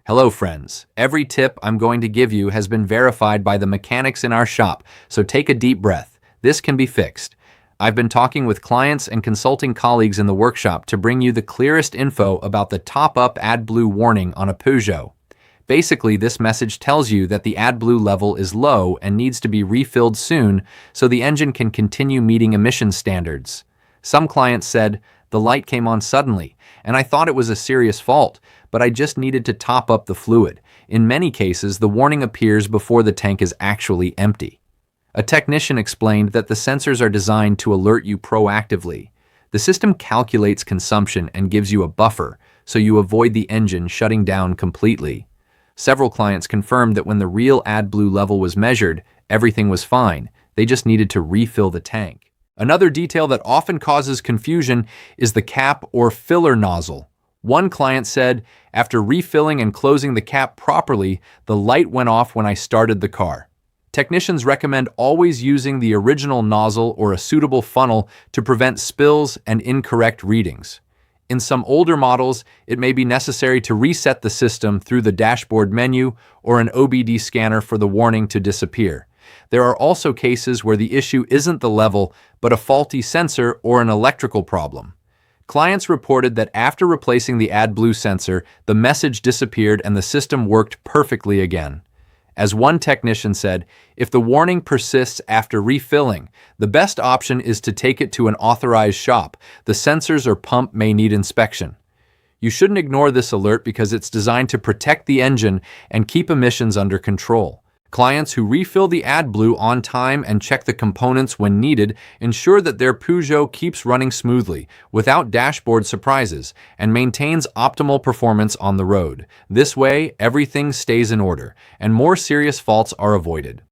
Hello friends, every tip I'm going to give you has been verified by the mechanics in our shop, so take a deep breath. This can be fixed. I've been talking with clients and consulting colleagues in the workshop to bring you the clearest info about the top-up Adblue warning on a Peugeot. Basically, this message tells you that the Adblue level is low and needs to be refilled soon so the engine can continue meeting emission standards. Some clients said, "The light came on suddenly, and I thought it was a serious fault, but I just needed to top up the fluid." In many cases, the warning appears before the tank is actually empty. A technician explained that the sensors are designed to alert you proactively. The system calculates consumption and gives you a buffer, so you avoid the engine shutting down completely. Several clients confirmed that when the real Adblue level was measured, everything was fine. They just needed to refill the tank. Another detail that often causes confusion is the cap or filler nozzle. One client said, "After refilling and closing the cap properly, the light went off when I started the car." Technicians recommend always using the original nozzle or a suitable funnel to prevent spills and incorrect readings. In some older models, it may be necessary to reset the system through the dashboard menu or an OBD scanner for the warning to disappear. There are also cases where the issue isn't the level, but a faulty sensor or an electrical problem. Clients reported that after replacing the Adblue sensor, the message disappeared and the system worked perfectly again. As one technician said, if the warning persists after refilling, the best option is to take it to an authorized shop. The sensors or pump may need inspection. You shouldn't ignore this alert because it's designed to protect the engine and keep emissions under control. Clients who refill the Adblue on time and check the components when needed ensure that their Peugeot keeps running smoothly, without dashboard surprises, and maintains optimal performance on the road. This way, everything stays in order, and more serious faults are avoided.